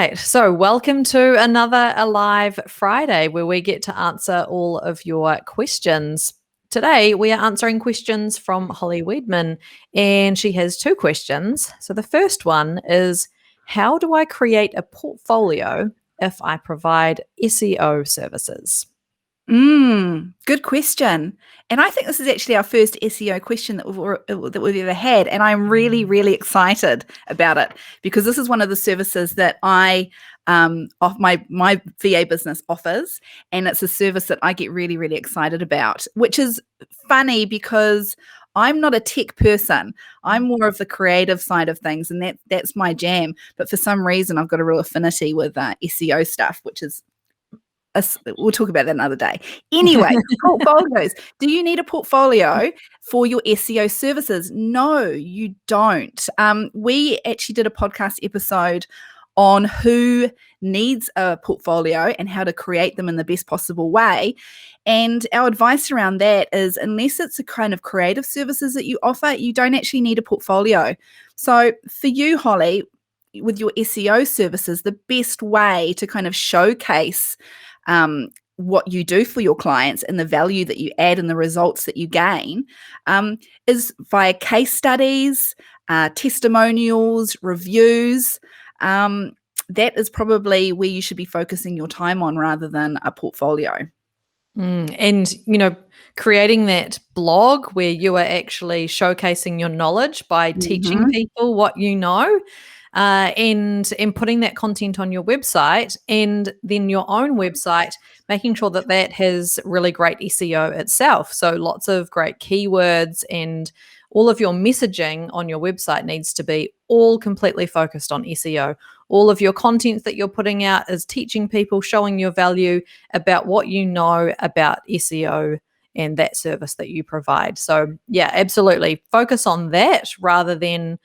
right. So welcome to another Alive Friday where we get to answer all of your questions. Today, we are answering questions from Holly Weedman, and she has two questions. So the first one is, how do I create a portfolio if I provide SEO services? Good question. And I think this is actually our first SEO question that we've ever had. And I'm really, really excited about it because this is one of the services that my VA business offers. And it's a service that I get really, really excited about, which is funny because I'm not a tech person. I'm more of the creative side of things, and that's my jam. But for some reason, I've got a real affinity with SEO stuff, which is we'll talk about that another day. Anyway, portfolios. Do you need a portfolio for your SEO services? No, you don't. We actually did a podcast episode on who needs a portfolio and how to create them in the best possible way. And our advice around that is, unless it's a kind of creative services that you offer, you don't actually need a portfolio. So for you, Holly, with your SEO services, the best way to kind of showcase what you do for your clients and the value that you add and the results that you gain is via case studies, testimonials, reviews. That is probably where you should be focusing your time on rather than a portfolio. And, creating that blog where you are actually showcasing your knowledge by teaching people what you know. And putting that content on your website, and then your own website, making sure that that has really great SEO itself. So lots of great keywords, and all of your messaging on your website needs to be all completely focused on SEO. All of your content that you're putting out is teaching people, showing your value about what you know about SEO and that service that you provide. So yeah, absolutely. Focus on that rather than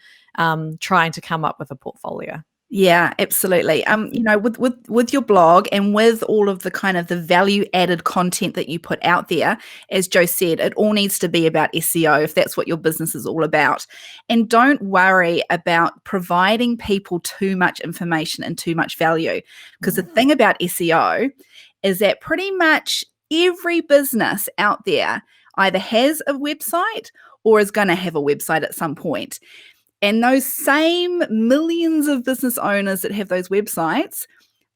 trying to come up with a portfolio. Yeah, absolutely. With your blog and with all of the kind of the value added content that you put out there, as Joe said, it all needs to be about SEO if that's what your business is all about. And don't worry about providing people too much information and too much value, because the thing about SEO is that pretty much every business out there either has a website or is going to have a website at some point. And those same millions of business owners that have those websites,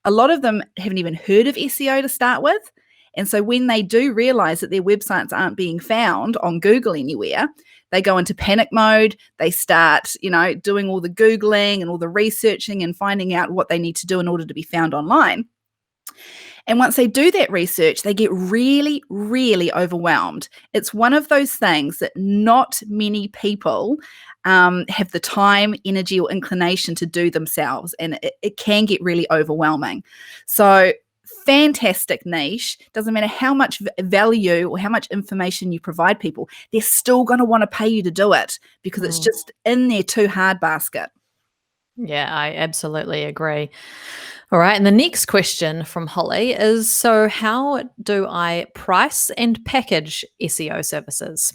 a lot of them haven't even heard of SEO to start with. And so when they do realize that their websites aren't being found on Google anywhere, they go into panic mode. They start, doing all the Googling and all the researching and finding out what they need to do in order to be found online. And once they do that research, they get really, really overwhelmed. It's one of those things that not many people have the time, energy, or inclination to do themselves. And it can get really overwhelming. So fantastic niche. Doesn't matter how much value or how much information you provide people, they're still going to want to pay you to do it because it's just in their too hard basket. Yeah, I absolutely agree. All right. And the next question from Holly is, so how do I price and package SEO services?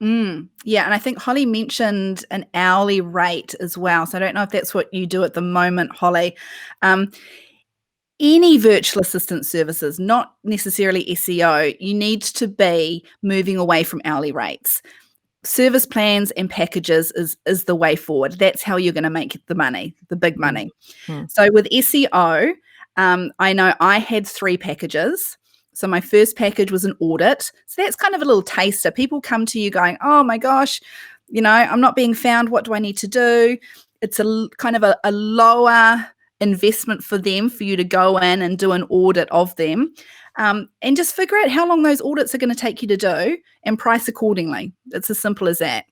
Yeah, and I think Holly mentioned an hourly rate as well. So I don't know if that's what you do at the moment, Holly. Any virtual assistant services, not necessarily SEO, you need to be moving away from hourly rates. Service plans and packages is the way forward. That's how you're going to make the money, the big money. So with SEO, I know I had 3 packages. So my first package was an audit. So that's kind of a little taster. People come to you going, oh my gosh, I'm not being found. What do I need to do? It's a kind of a lower investment for them, for you to go in and do an audit of them. And just figure out how long those audits are going to take you to do and price accordingly. It's as simple as that.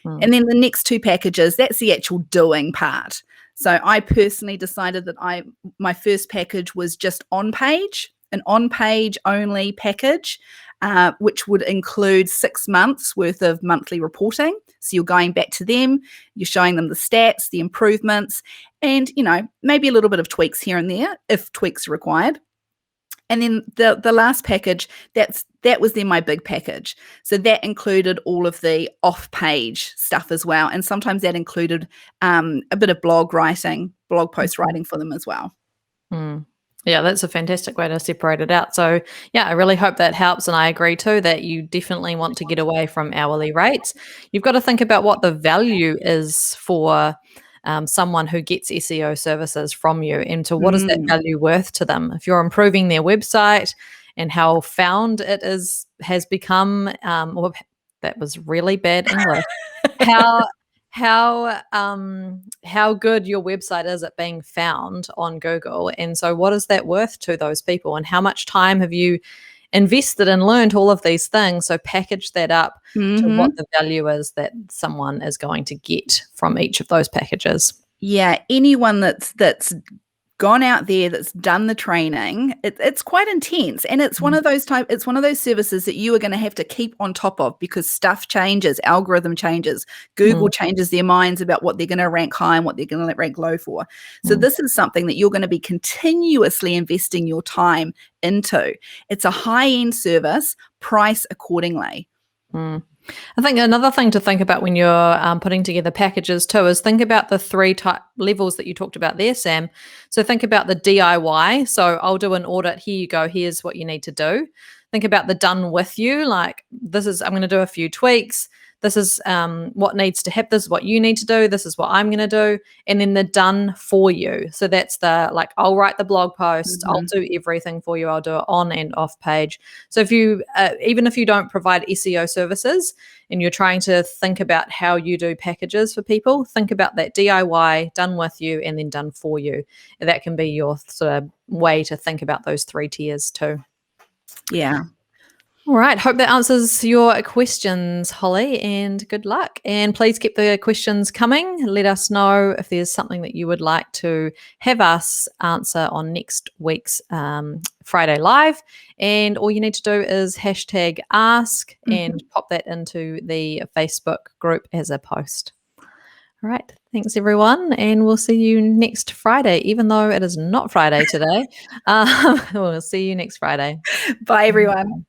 And then the next 2 packages, that's the actual doing part. So I personally decided that my first package was just an on-page only package, which would include 6 months worth of monthly reporting. So you're going back to them, you're showing them the stats, the improvements, and, maybe a little bit of tweaks here and there if tweaks are required. And then the last package, that was then my big package. So that included all of the off-page stuff as well. And sometimes that included a bit of blog post writing for them as well. Mm. Yeah, that's a fantastic way to separate it out. So, yeah, I really hope that helps. And I agree too that you definitely want to get away from hourly rates. You've got to think about what the value is for someone who gets SEO services from you, and to what is that Mm. value worth to them. If you're improving their website and how found it is has become, well, that was really bad English. How how good your website is at being found on Google, and so what is that worth to those people, and how much time have you invested and learned all of these things? So package that up to what Mhm. the value is that someone is going to get from each of those packages. Yeah, anyone that's gone out there, that's done the training, it's quite intense, and it's one Mm, of those services that you are gonna have to keep on top of because stuff changes, algorithm changes, Google mm, changes their minds about what they're gonna rank high and what they're gonna rank low for. So mm. this is something that you're gonna be continuously investing your time into. It's a high-end service, price accordingly. Mm. I think another thing to think about when you're putting together packages too is think about the three type levels that you talked about there, Sam. So think about the DIY. So I'll do an audit. Here you go. Here's what you need to do. Think about the done with you. Like I'm going to do a few tweaks. This is what needs to happen. This is what you need to do. This is what I'm going to do. And then the done for you. So that's the like, I'll write the blog post. I'll Mhm. do everything for you. I'll do it on and off page. So if you, even if you don't provide SEO services and you're trying to think about how you do packages for people, think about that DIY, done with you, and then done for you. And that can be your sort of way to think about those three tiers too. Yeah. All right. Hope that answers your questions, Holly, and good luck. And please keep the questions coming. Let us know if there's something that you would like to have us answer on next week's Friday Live. And all you need to do is hashtag ask Mhm. and pop that into the Facebook group as a post. All right. Thanks, everyone. And we'll see you next Friday, even though it is not Friday today. We'll see you next Friday. Bye, everyone.